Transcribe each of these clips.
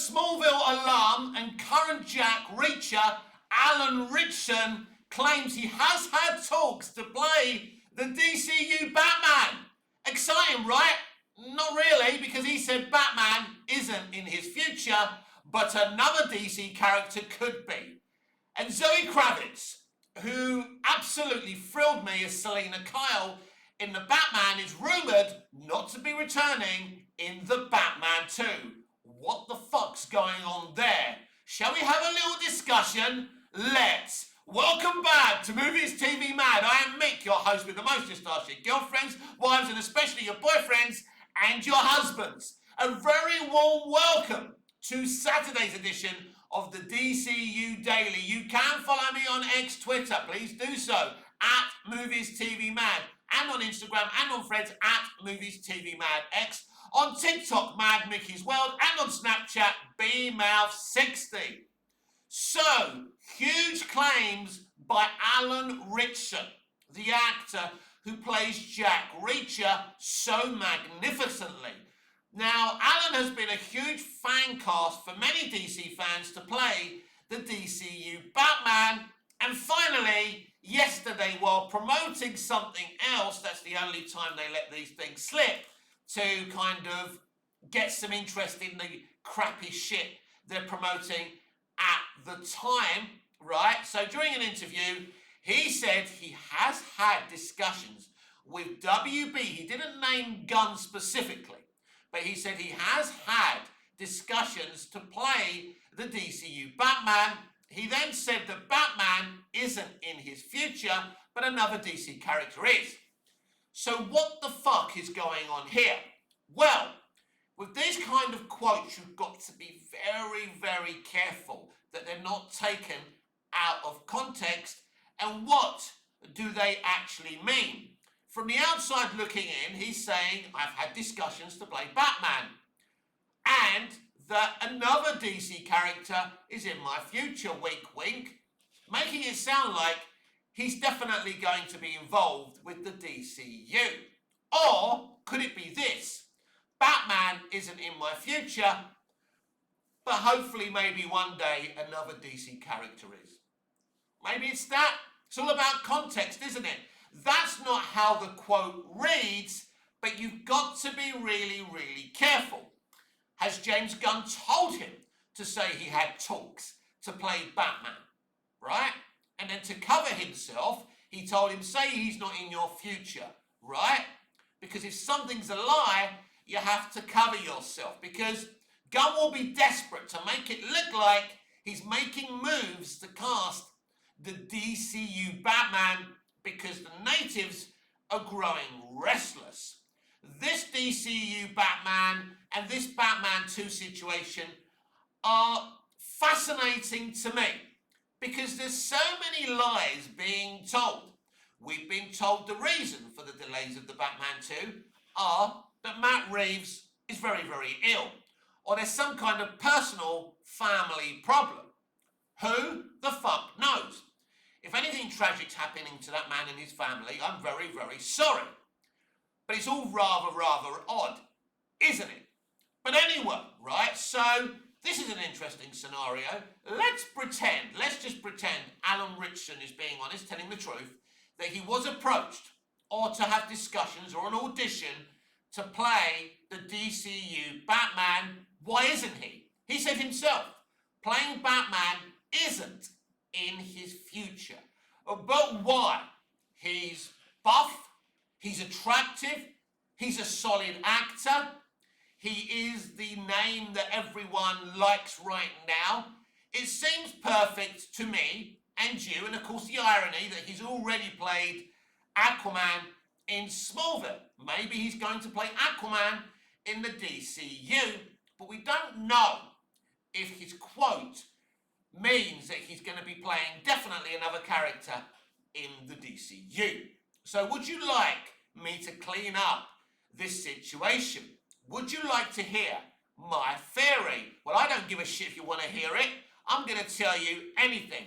Smallville alum and current Jack Reacher, Alan Ritchson, claims he has had talks to play the DCU Batman. Exciting, right? Not really, because he said Batman isn't in his future, but another DC character could be. And Zoe Kravitz, who absolutely thrilled me as Selina Kyle in the Batman, is rumoured not to be returning in the Batman 2. What the fuck's going on there? Shall we have a little discussion? Let's. Welcome back to Movies TV Mad. I am Mick, your host with the most nostalgic girlfriends, wives, and especially your boyfriends and your husbands. A very warm welcome to Saturday's edition of the DCU Daily. You can follow me on X Twitter. Please do so at Movies TV Mad, and on Instagram and on Threads at Movies TV Mad X. On TikTok, Mad Mickey's World, and on Snapchat, BMouth60. So, huge claims by Alan Ritchson, the actor who plays Jack Reacher so magnificently. Now, Alan has been a huge fan cast for many DC fans to play the DCU Batman, and finally, yesterday, while promoting something else, that's the only time they let these things slip, to kind of get some interest in the crappy shit they're promoting at the time, right? So during an interview, he said he has had discussions with WB. He didn't name Gunn specifically, but he said he has had discussions to play the DCU Batman. He then said that Batman isn't in his future, but another DC character is. So what the fuck is going on here? Well, with these kind of quotes, you've got to be very, very careful that they're not taken out of context, and what do they actually mean? From the outside looking in, he's saying, I've had discussions to play Batman, and that another DC character is in my future, wink wink, making it sound like he's definitely going to be involved with the DCU. Or could it be this? Batman isn't in my future, but hopefully maybe one day another DC character is. Maybe it's that. It's all about context, isn't it? That's not how the quote reads, but you've got to be really, really careful. Has James Gunn told him to say he had talks to play Batman, right? And then to cover himself, he told him, say he's not in your future, right? Because if something's a lie, you have to cover yourself, because Gunn will be desperate to make it look like he's making moves to cast the DCU Batman, because the natives are growing restless. This DCU Batman and this Batman 2 situation are fascinating to me, because there's so many lies being told. We've been told the reason for the delays of the Batman 2 are that Matt Reeves is very, very ill, or there's some kind of personal family problem. Who the fuck knows? If anything tragic's happening to that man and his family, I'm very, very sorry. But it's all rather odd, isn't it? But anyway, right, so this is an interesting scenario. Let's just pretend Alan Ritchson is being honest, telling the truth, that he was approached or to have discussions or an audition to play the DCU Batman. Why isn't he? He said himself, playing Batman isn't in his future. But why? He's buff, he's attractive, he's a solid actor, he is the name that everyone likes right now. It seems perfect to me and you, and of course the irony that he's already played Aquaman in Smallville. Maybe he's going to play Aquaman in the DCU, but we don't know if his quote means that he's going to be playing definitely another character in the DCU. So would you like me to clean up this situation? Would you like to hear my theory? Well, I don't give a shit if you want to hear it. I'm going to tell you anything.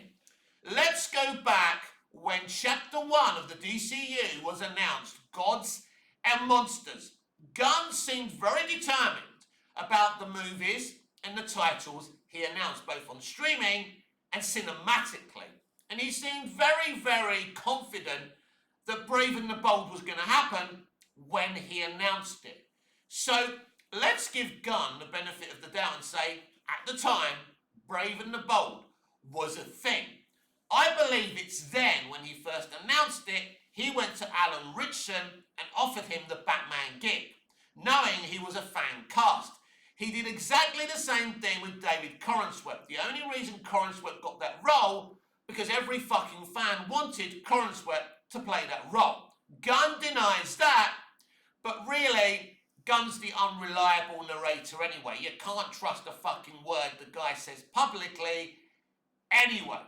Let's go back when Chapter 1 of the DCU was announced, Gods and Monsters. Gunn seemed very determined about the movies and the titles he announced both on streaming and cinematically. And he seemed very, very confident that Brave and the Bold was going to happen when he announced it. So let's give Gunn the benefit of the doubt and say, at the time, Brave and the Bold was a thing. I believe it's then, when he first announced it, he went to Alan Ritchson and offered him the Batman gig, knowing he was a fan cast. He did exactly the same thing with David Corenswet. The only reason Corenswet got that role, because every fucking fan wanted Corenswet to play that role. Gunn denies that, but really, Gunn's the unreliable narrator anyway. You can't trust a fucking word the guy says publicly anyway.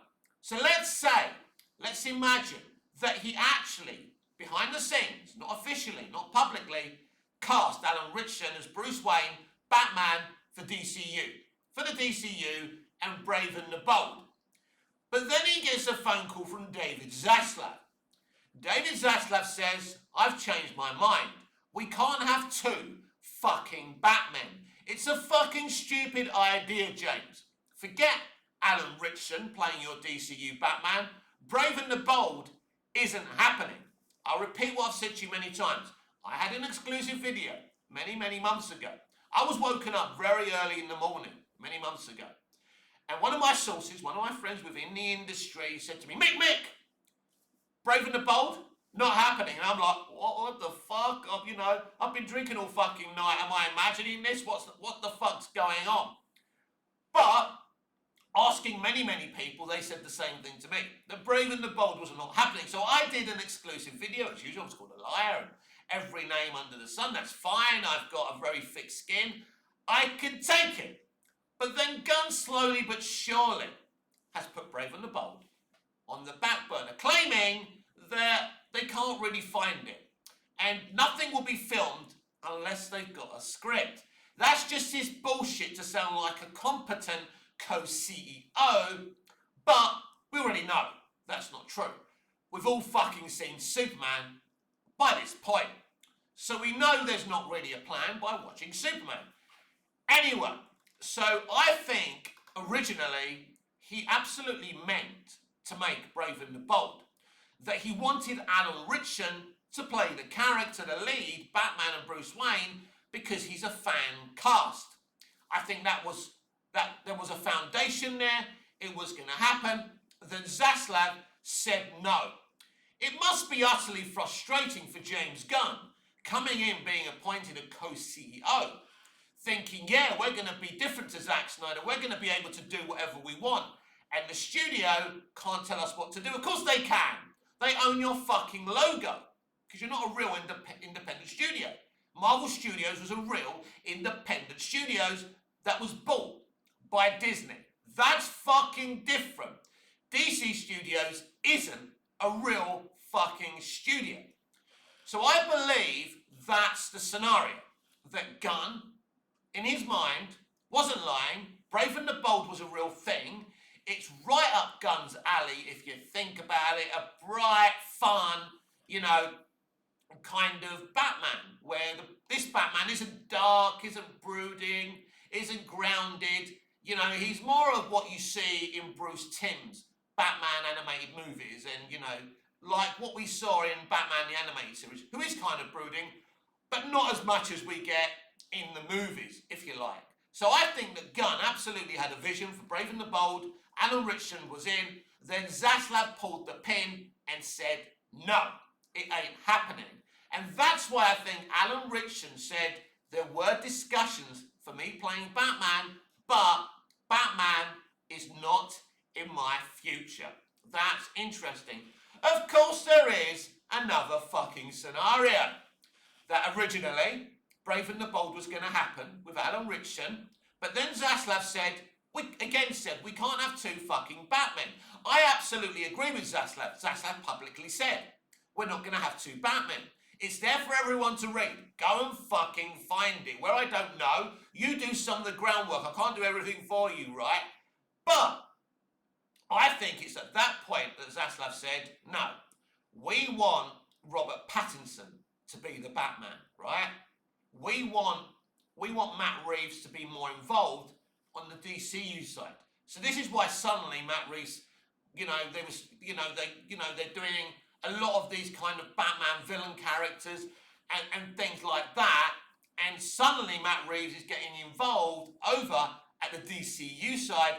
So let's imagine that he actually, behind the scenes, not officially, not publicly, cast Alan Ritchson as Bruce Wayne, Batman for the DCU and Brave and the Bold. But then he gets a phone call from David Zaslav. David Zaslav says, I've changed my mind. We can't have two fucking Batmen. It's a fucking stupid idea, James. Forget Alan Ritchson playing your DCU Batman. Brave and the Bold isn't happening. I'll repeat what I've said to you many times. I had an exclusive video many months ago. I was woken up very early in the morning, many months ago. And one of my sources, one of my friends within the industry said to me, Mick, Brave and the Bold, not happening. And I'm like, what the fuck? I've been drinking all fucking night. Am I imagining this? What the fuck's going on? But asking many people, they said the same thing to me. The Brave and the Bold was not happening. So I did an exclusive video, as usual. It's called A Liar, and every name under the sun. That's fine. I've got a very thick skin. I can take it. But then Gunn slowly but surely has put Brave and the Bold on the back burner, claiming that they can't really find it. And nothing will be filmed unless they've got a script. That's just his bullshit to sound like a competent co-CEO, but we already know that's not true. We've all fucking seen Superman by this point. So we know there's not really a plan by watching Superman. Anyway, so I think originally he absolutely meant to make Brave and the Bold. That he wanted Alan Ritchson to play the character, the lead, Batman and Bruce Wayne, because he's a fan cast. I think that there was a foundation there. It was going to happen. Then Zaslav said no. It must be utterly frustrating for James Gunn, coming in being appointed a co-CEO, thinking, yeah, we're going to be different to Zack Snyder. We're going to be able to do whatever we want. And the studio can't tell us what to do. Of course they can. They own your fucking logo, because you're not a real independent studio. Marvel Studios was a real independent studios that was bought by Disney. That's fucking different. DC Studios isn't a real fucking studio. So I believe that's the scenario, that Gunn, in his mind, wasn't lying. Brave and the Bold was a real thing. It's right up Gunn's alley if you think about it. A bright, fun, kind of Batman, where this Batman isn't dark, isn't brooding, isn't grounded. He's more of what you see in Bruce Timm's Batman animated movies and, like what we saw in Batman the Animated Series, who is kind of brooding, but not as much as we get in the movies, if you like. So I think that Gunn absolutely had a vision for Brave and the Bold. Alan Ritchson was in. Then Zaslav pulled the pin and said, no, it ain't happening. And that's why I think Alan Ritchson said there were discussions for me playing Batman, but Batman is not in my future. That's interesting. Of course there is another fucking scenario. That originally, Brave and the Bold was going to happen with Alan Ritchson, but then Zaslav said, we can't have two fucking Batmen. I absolutely agree with Zaslav. Zaslav publicly said, we're not going to have two Batmen. It's there for everyone to read. Go and fucking find it. Where I don't know, you do some of the groundwork. I can't do everything for you, right? But I think it's at that point that Zaslav said, no, we want Robert Pattinson to be the Batman, right? We want Matt Reeves to be more involved on the DCU side. So this is why suddenly Matt Reeves, they're doing a lot of these kind of Batman villain characters and things like that. And suddenly Matt Reeves is getting involved over at the DCU side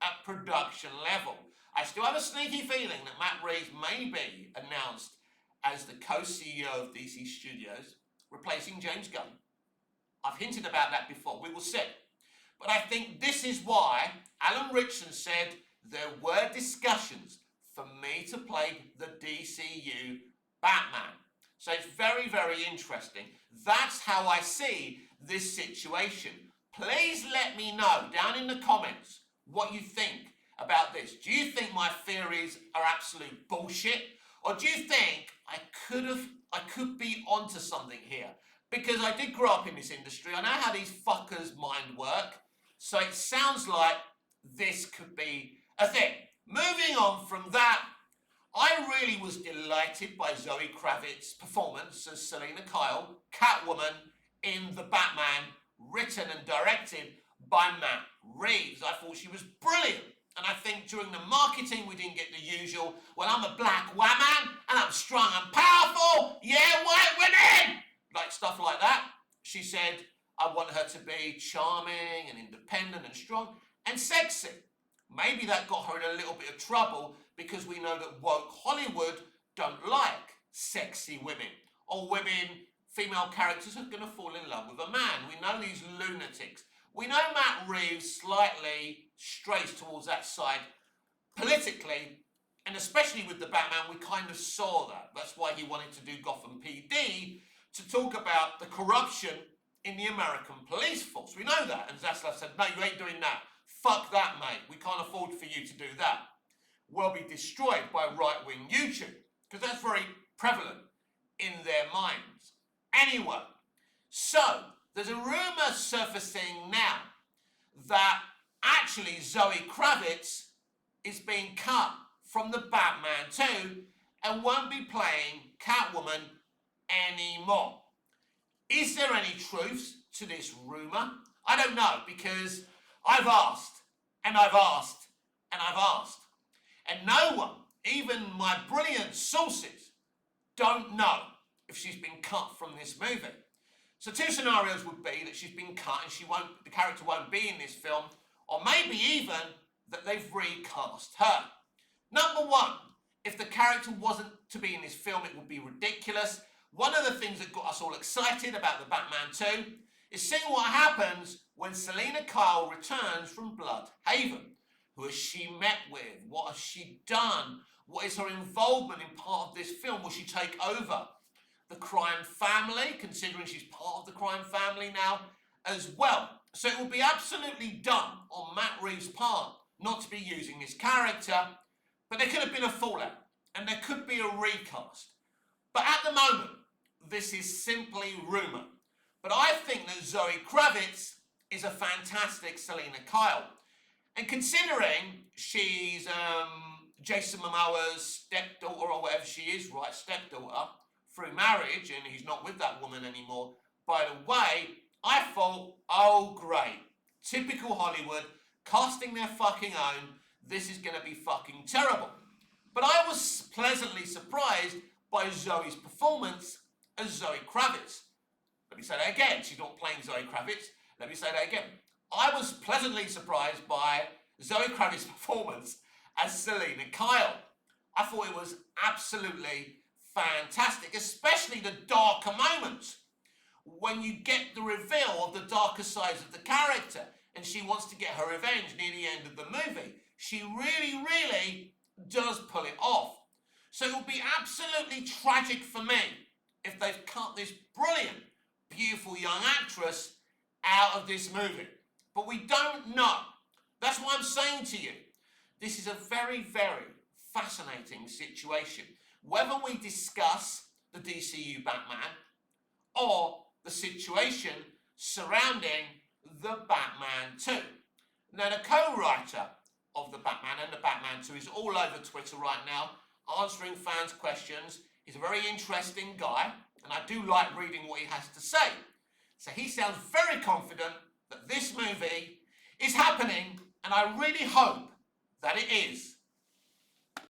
at production level. I still have a sneaky feeling that Matt Reeves may be announced as the co-CEO of DC Studios, replacing James Gunn. I've hinted about that before. We will see. But I think this is why Alan Ritchson said there were discussions for me to play the DCU Batman. So it's very, very interesting. That's how I see this situation. Please let me know down in the comments what you think about this. Do you think my theories are absolute bullshit? Or do you think I could be onto something here? Because I did grow up in this industry. I know how these fuckers' mind work. So it sounds like this could be a thing. Moving on from that, I really was delighted by Zoe Kravitz's performance as Selina Kyle, Catwoman, in The Batman, written and directed by Matt Reeves. I thought she was brilliant. And I think during the marketing, we didn't get the usual, well, I'm a black woman, and I'm strong and powerful, yeah, white women, like stuff like that. She said, I want her to be charming and independent and strong and sexy. Maybe that got her in a little bit of trouble because we know that woke Hollywood don't like sexy women or women, female characters are going to fall in love with a man. We know these lunatics. We know Matt Reeves slightly strays towards that side politically, and especially with the Batman, we kind of saw that. That's why he wanted to do Gotham PD, to talk about the corruption in the American police force. We know that, and Zaslav said, no, you ain't doing that. Fuck that, mate. We can't afford for you to do that. We'll be destroyed by right-wing YouTube, because that's very prevalent in their minds. Anyway, so there's a rumour surfacing now that actually Zoe Kravitz is being cut from the Batman 2 and won't be playing Catwoman anymore. Is there any truth to this rumour? I don't know, because I've asked, and I've asked, and I've asked. And no one, even my brilliant sources, don't know if she's been cut from this movie. So two scenarios would be that she's been cut and the character won't be in this film, or maybe even that they've recast her. Number one, if the character wasn't to be in this film, it would be ridiculous. One of the things that got us all excited about the Batman 2 is seeing what happens when Selina Kyle returns from Bloodhaven. Who has she met with? What has she done? What is her involvement in part of this film? Will she take over the crime family, considering she's part of the crime family now as well? So it will be absolutely dumb on Matt Reeves' part not to be using this character, but there could have been a fallout, and there could be a recast. But at the moment, this is simply rumour. But I think that Zoe Kravitz is a fantastic Selina Kyle. And considering she's Jason Momoa's stepdaughter, or whatever she is, right, stepdaughter, through marriage, and he's not with that woman anymore, by the way, I thought, oh great, typical Hollywood, casting their fucking own, this is going to be fucking terrible. But I was pleasantly surprised by Zoe's performance as Zoe Kravitz. Let me say that again, she's not playing Zoe Kravitz, let me say that again. I was pleasantly surprised by Zoe Kravitz's performance as Selina Kyle. I thought it was absolutely fantastic, especially the darker moments when you get the reveal of the darker sides of the character and she wants to get her revenge near the end of the movie. She really, really does pull it off. So it will be absolutely tragic for me if they've cut this brilliant, beautiful young actress out of this movie. But we don't know. That's what I'm saying to you. This is a very, very fascinating situation. Whether we discuss the DCU Batman or the situation surrounding the Batman 2. Now, the co-writer of the Batman and the Batman 2 is all over Twitter right now, answering fans' questions. He's a very interesting guy, and I do like reading what he has to say. So he sounds very confident that this movie is happening. happening, and I really hope that it is.